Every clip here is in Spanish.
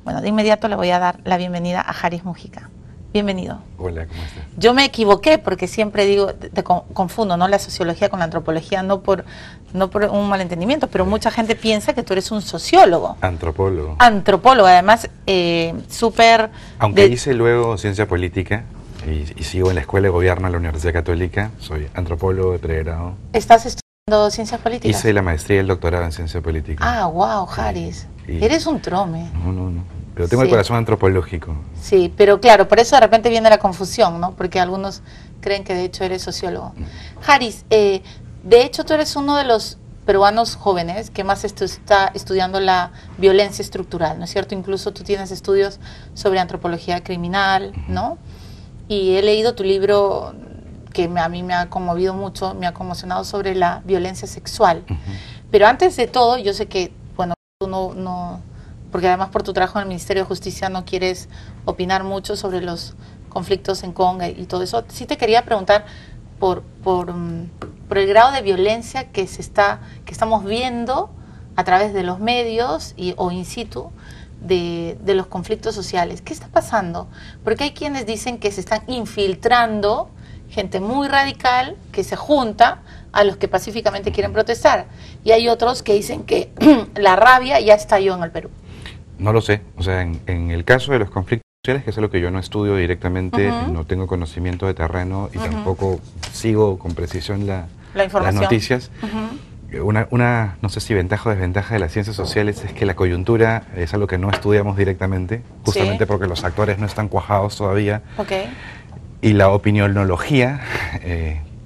Bueno, de inmediato le voy a dar la bienvenida a Haris Mujica. Bienvenido. Hola, ¿cómo estás? Yo me equivoqué porque siempre digo, confundo, ¿no?, la sociología con la antropología, no por un malentendimiento, pero mucha gente piensa que tú eres un sociólogo. Antropólogo. Antropólogo, además, súper... Aunque hice luego ciencia política y sigo en la Escuela de Gobierno de la Universidad Católica, soy antropólogo de pregrado. ¿Estás estudiando ciencias políticas? Hice la maestría y el doctorado en ciencia política. Ah, wow, Haris. Eres un trome. No. Pero tengo el corazón antropológico. Sí, pero claro, por eso de repente viene la confusión, ¿no? Porque algunos creen que de hecho eres sociólogo. Haris, de hecho tú eres uno de los peruanos jóvenes que más está estudiando la violencia estructural, ¿no es cierto? Incluso tú tienes estudios sobre antropología criminal, ¿no? Y he leído tu libro que a mí me ha conmovido mucho, me ha conmocionado, sobre la violencia sexual. Pero antes de todo, yo sé que, bueno, tú no porque además por tu trabajo en el Ministerio de Justicia no quieres opinar mucho sobre los conflictos en Congo y todo eso. Sí te quería preguntar por el grado de violencia que estamos viendo a través de los medios o in situ de los conflictos sociales. ¿Qué está pasando? Porque hay quienes dicen que se están infiltrando gente muy radical que se junta a los que pacíficamente quieren protestar. Y hay otros que dicen que la rabia ya estalló en el Perú. No lo sé. O sea, en el caso de los conflictos sociales, que es algo que yo no estudio directamente, no tengo conocimiento de terreno y tampoco sigo con precisión las noticias. Una, no sé si ventaja o desventaja de las ciencias sociales es que la coyuntura es algo que no estudiamos directamente, justamente porque los actores no están cuajados todavía. Y la opinionología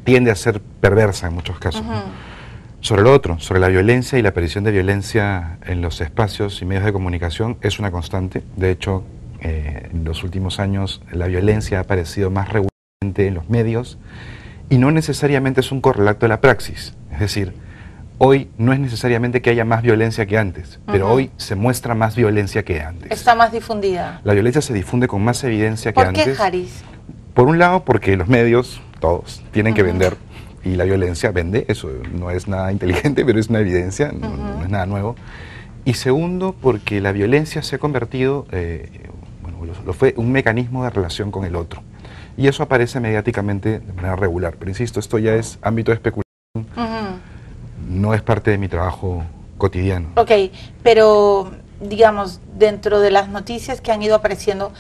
tiende a ser perversa en muchos casos. Sobre lo otro, sobre la violencia y la aparición de violencia en los espacios y medios de comunicación, es una constante. De hecho, en los últimos años la violencia ha aparecido más regularmente en los medios y no necesariamente es un correlato de la praxis. Es decir, hoy no es necesariamente que haya más violencia que antes, pero hoy se muestra más violencia que antes. Está más difundida. La violencia se difunde con más evidencia que antes. ¿Por qué, Haris? Por un lado, porque los medios, todos, tienen que vender. Y la violencia vende, eso no es nada inteligente, pero es una evidencia, no es nada nuevo. Y segundo, porque la violencia se ha convertido, lo fue un mecanismo de relación con el otro. Y eso aparece mediáticamente de manera regular. Pero insisto, esto ya es ámbito de especulación, no es parte de mi trabajo cotidiano. Ok, pero digamos, dentro de las noticias que han ido apareciendo,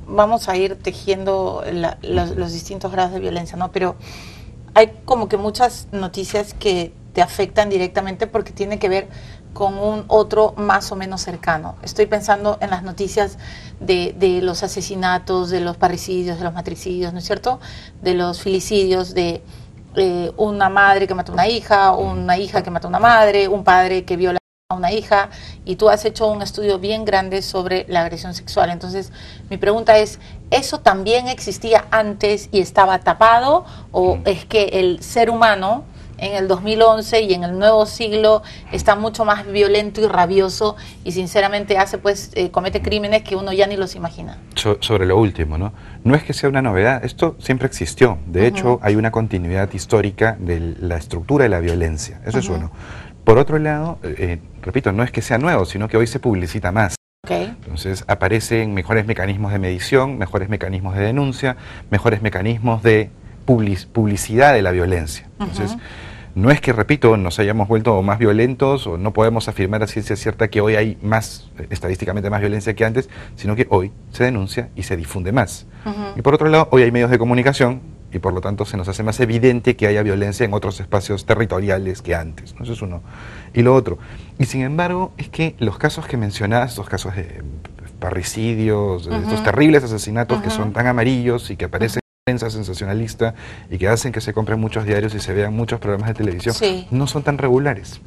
vamos a ir tejiendo los distintos grados de violencia, ¿no? Pero hay como que muchas noticias que te afectan directamente porque tiene que ver con un otro más o menos cercano. Estoy pensando en las noticias de los asesinatos, de los parricidios, de los matricidios, ¿no es cierto? De los filicidios, de una madre que mató a una hija que mató a una madre, un padre que viola a una hija, y tú has hecho un estudio bien grande sobre la agresión sexual. Entonces, mi pregunta es, ¿eso también existía antes y estaba tapado? ¿O es que el ser humano en el 2011 y en el nuevo siglo está mucho más violento y rabioso y sinceramente comete crímenes que uno ya ni los imagina? Sobre lo último, ¿no? No es que sea una novedad, esto siempre existió. De hecho, hay una continuidad histórica de la estructura de la violencia. Eso es uno. Por otro lado, repito, no es que sea nuevo, sino que hoy se publicita más. Entonces aparecen mejores mecanismos de medición, mejores mecanismos de denuncia, mejores mecanismos de publicidad de la violencia. Entonces, no es que, repito, nos hayamos vuelto más violentos o no podemos afirmar a ciencia cierta que hoy hay más, estadísticamente más violencia que antes, sino que hoy se denuncia y se difunde más. Y por otro lado, hoy hay medios de comunicación y por lo tanto se nos hace más evidente que haya violencia en otros espacios territoriales que antes, ¿no? Eso es uno. Y lo otro, y sin embargo, es que los casos que mencionás, estos casos de parricidios, estos terribles asesinatos que son tan amarillos y que aparecen en prensa sensacionalista y que hacen que se compren muchos diarios y se vean muchos programas de televisión, no son tan regulares.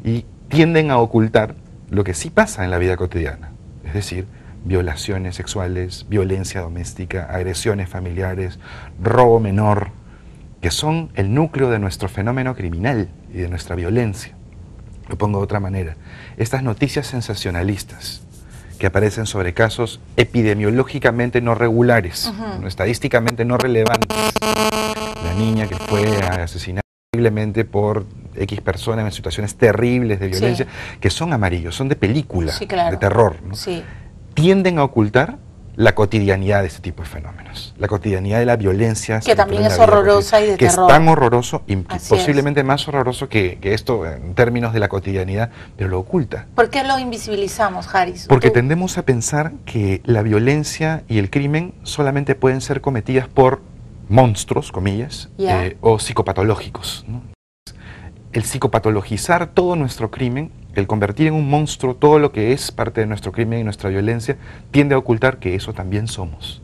Y tienden a ocultar lo que sí pasa en la vida cotidiana, es decir, violaciones sexuales, violencia doméstica, agresiones familiares, robo menor, que son el núcleo de nuestro fenómeno criminal y de nuestra violencia. Lo pongo de otra manera. Estas noticias sensacionalistas que aparecen sobre casos epidemiológicamente no regulares, estadísticamente no relevantes. La niña que fue asesinada horriblemente por X personas en situaciones terribles de violencia, que son amarillos, son de película, de terror, ¿no? Tienden a ocultar la cotidianidad de este tipo de fenómenos, la cotidianidad de la violencia. Que también es horrorosa y de terror. Que es tan horroroso y posiblemente más horroroso que esto en términos de la cotidianidad, pero lo oculta. ¿Por qué lo invisibilizamos, Haris? Porque tendemos a pensar que la violencia y el crimen solamente pueden ser cometidas por monstruos, comillas, o psicopatológicos, ¿no? El psicopatologizar todo nuestro crimen, el convertir en un monstruo todo lo que es parte de nuestro crimen y nuestra violencia, tiende a ocultar que eso también somos.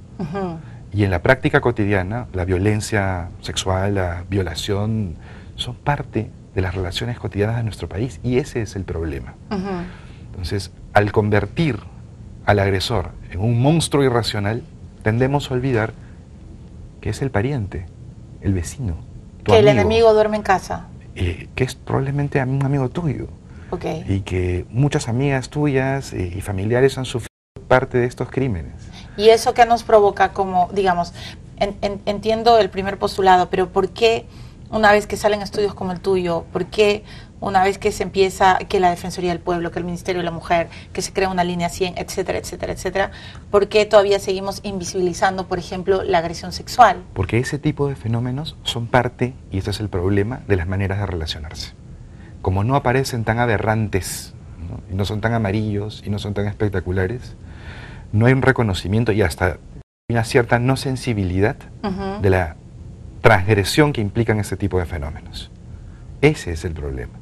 Y en la práctica cotidiana, la violencia sexual, la violación, son parte de las relaciones cotidianas de nuestro país, y ese es el problema. Entonces, al convertir al agresor en un monstruo irracional, tendemos a olvidar que es el pariente, el vecino, tu que amigo, el enemigo duerme en casa. Que es probablemente un amigo tuyo. Y que muchas amigas tuyas y familiares han sufrido parte de estos crímenes. ¿Y eso qué nos provoca? Como, digamos, entiendo el primer postulado, pero ¿por qué una vez que salen estudios como el tuyo, por qué una vez que se empieza, que la Defensoría del Pueblo, que el Ministerio de la Mujer, que se crea una línea 100, etcétera, etcétera, etcétera, por qué todavía seguimos invisibilizando, por ejemplo, la agresión sexual? Porque ese tipo de fenómenos son parte, y este es el problema, de las maneras de relacionarse. Como no aparecen tan aberrantes, ¿no? Y no son tan amarillos y no son tan espectaculares, no hay un reconocimiento y hasta una cierta no sensibilidad de la transgresión que implican este tipo de fenómenos. Ese es el problema.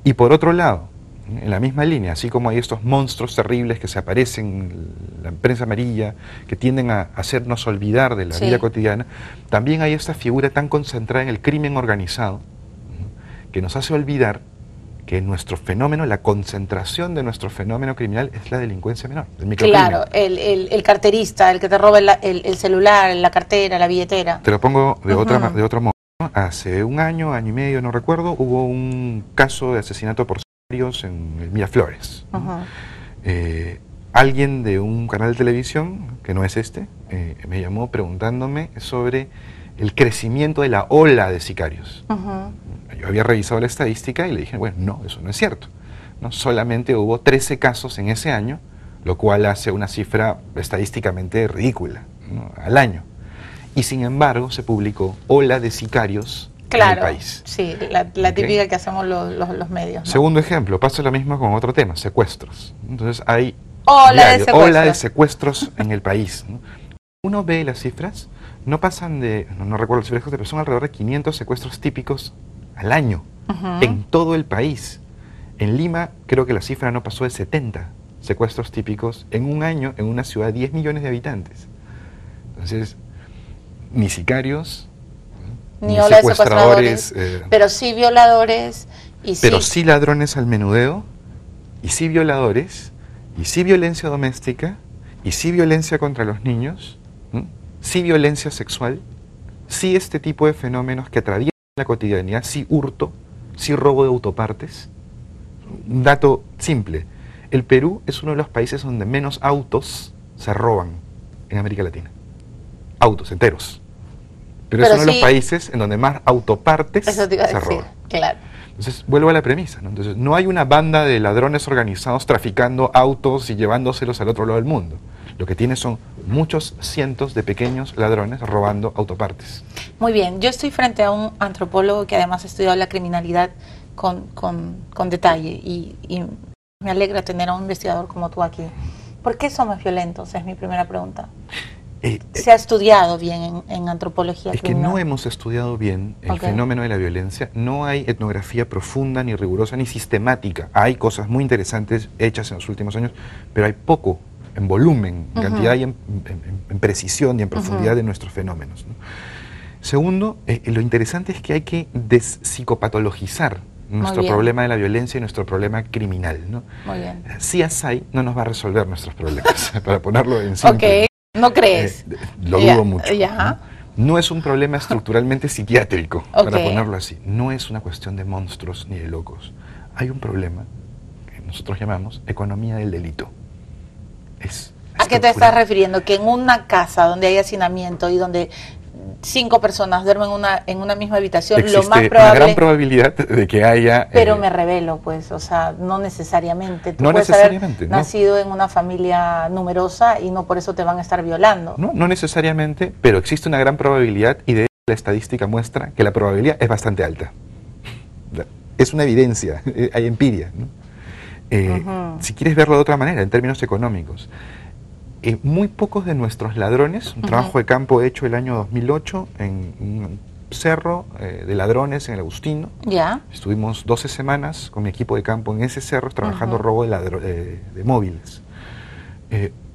Y por otro lado, en la misma línea, así como hay estos monstruos terribles que se aparecen en la prensa amarilla, que tienden a hacernos olvidar de la vida cotidiana, también hay esta figura tan concentrada en el crimen organizado, que nos hace olvidar que nuestro fenómeno, la concentración de nuestro fenómeno criminal es la delincuencia menor, el microcrimen. Claro, el carterista, el que te roba el celular, la cartera, la billetera. Te lo pongo de otro modo. Hace un año y medio, no recuerdo, hubo un caso de asesinato por sicarios en el Miraflores. Alguien de un canal de televisión, que no es este, me llamó preguntándome sobre el crecimiento de la ola de sicarios. Yo había revisado la estadística y le dije, bueno, no, eso no es cierto, ¿no? Solamente hubo 13 casos en ese año, lo cual hace una cifra estadísticamente ridícula, ¿no? Al año. Y sin embargo se publicó ola de sicarios en el país. Sí, la típica que hacemos los medios, ¿no? Segundo ejemplo, pasa lo mismo con otro tema, secuestros. Entonces hay ola de secuestros en el país, ¿no? Uno ve las cifras, no pasan de, no recuerdo las cifras, pero son alrededor de 500 secuestros típicos al año, en todo el país. En Lima creo que la cifra no pasó de 70 secuestros típicos en un año en una ciudad de 10 millones de habitantes. Entonces, ni sicarios, ni secuestradores, pero sí violadores, pero sí ladrones al menudeo, y sí violadores, y sí violencia doméstica, y sí violencia contra los niños, sí violencia sexual, sí este tipo de fenómenos que atraviesan la cotidianidad, sí hurto, sí robo de autopartes. Un dato simple, el Perú es uno de los países donde menos autos se roban en América Latina. Autos enteros. Pero es uno de los países en donde más autopartes se roban. Claro. Entonces, vuelvo a la premisa, ¿no? Entonces, no hay una banda de ladrones organizados traficando autos y llevándoselos al otro lado del mundo. Lo que tiene son muchos cientos de pequeños ladrones robando autopartes. Muy bien, yo estoy frente a un antropólogo que además ha estudiado la criminalidad con detalle y me alegra tener a un investigador como tú aquí. ¿Por qué somos violentos? Es mi primera pregunta. ¿Se ha estudiado bien en antropología criminal? Es que no hemos estudiado bien el fenómeno de la violencia. No hay etnografía profunda, ni rigurosa, ni sistemática. Hay cosas muy interesantes hechas en los últimos años, pero hay poco en volumen, en cantidad y en precisión y en profundidad de nuestros fenómenos, ¿no? Segundo, lo interesante es que hay que despsicopatologizar nuestro problema de la violencia y nuestro problema criminal, ¿no? Muy bien. CSI no nos va a resolver nuestros problemas, para ponerlo en simple. ¿No crees? Lo dudo mucho. No es un problema estructuralmente psiquiátrico, para ponerlo así. No es una cuestión de monstruos ni de locos. Hay un problema que nosotros llamamos economía del delito. ¿A qué te estás refiriendo? Que en una casa donde hay hacinamiento y donde 5 personas duermen en una misma habitación, Existe lo más una probable... gran probabilidad de que haya... Pero me revelo, pues, o sea, no necesariamente. Tú no puedes necesariamente, haber no. nacido en una familia numerosa y no por eso te van a estar violando. No, no necesariamente, pero existe una gran probabilidad y de hecho la estadística muestra que la probabilidad es bastante alta. Es una evidencia, hay empiria, ¿no? Si quieres verlo de otra manera, en términos económicos, muy pocos de nuestros ladrones, un trabajo de campo hecho el año 2008 en un cerro de ladrones en el Agustino. Ya. Estuvimos 12 semanas con mi equipo de campo en ese cerro trabajando robo de móviles.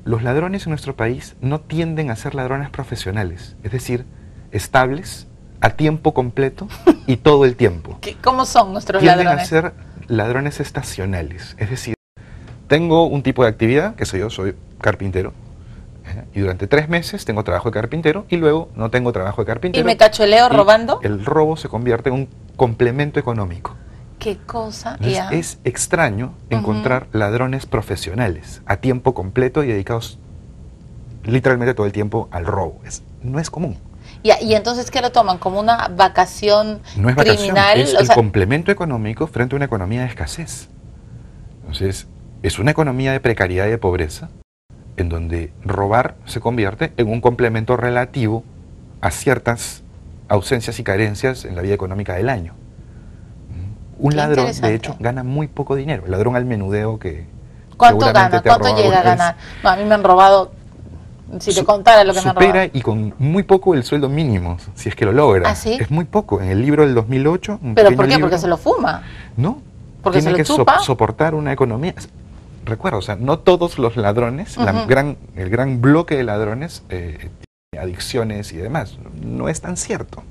Los ladrones en nuestro país no tienden a ser ladrones profesionales, es decir, estables, a tiempo completo y todo el tiempo. ¿Cómo son nuestros Tienden ladrones? a ser ladrones estacionales, es decir, tengo un tipo de actividad, que soy carpintero, y durante 3 meses tengo trabajo de carpintero y luego no tengo trabajo de carpintero. ¿Y me cacholeo robando? El robo se convierte en un complemento económico. ¿Qué cosa? Entonces, es extraño encontrar ladrones profesionales a tiempo completo y dedicados literalmente todo el tiempo al robo. No es común. ¿Y entonces qué lo toman? ¿Como una vacación no es vacación, criminal? es el complemento económico frente a una economía de escasez. Entonces, es una economía de precariedad y de pobreza en donde robar se convierte en un complemento relativo a ciertas ausencias y carencias en la vida económica del año. Un ladrón, de hecho, gana muy poco dinero. El ladrón al menudeo que ¿cuánto gana? ¿Cuánto llega a ganar? No, a mí me han robado, si te contara lo que me han robado. Supera y con muy poco el sueldo mínimo, si es que lo logra. ¿Ah, sí? Es muy poco. En el libro del 2008... ¿Pero por qué? ¿Porque se lo fuma? No. ¿Porque tiene se lo chupa? Soportar una economía... Recuerda, o sea, no todos los ladrones, el gran bloque de ladrones tiene adicciones y demás. No es tan cierto.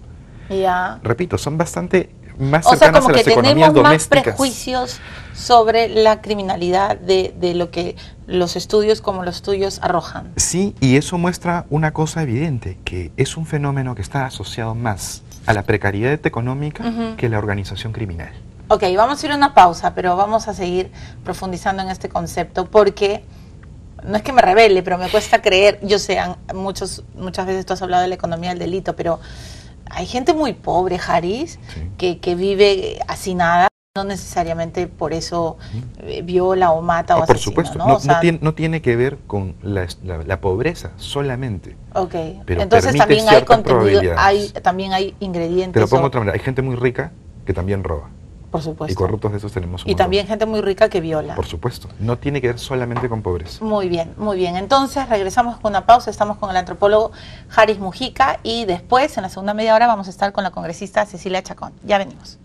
Ya. Repito, son bastante más cercanas a las economías domésticas. O sea, como que tenemos más prejuicios sobre la criminalidad de lo que los estudios como los tuyos arrojan. Sí, y eso muestra una cosa evidente, que es un fenómeno que está asociado más a la precariedad económica que la organización criminal. Ok, vamos a ir a una pausa, pero vamos a seguir profundizando en este concepto porque no es que me revele, pero me cuesta creer. Yo sé, muchas veces tú has hablado de la economía del delito, pero hay gente muy pobre, Haris, que vive hacinada, no necesariamente por eso viola o mata o asesina. Por supuesto, ¿no? No tiene que ver con la pobreza solamente. Ok, pero entonces también hay contenido, también hay ingredientes. Te lo pongo de otra manera, hay gente muy rica que también roba. Por supuesto. Y corruptos de esos tenemos un montón. También gente muy rica que viola. Por supuesto. No tiene que ver solamente con pobreza. Muy bien, muy bien. Entonces regresamos con una pausa. Estamos con el antropólogo Haris Mujica y después, en la segunda media hora, vamos a estar con la congresista Cecilia Chacón. Ya venimos.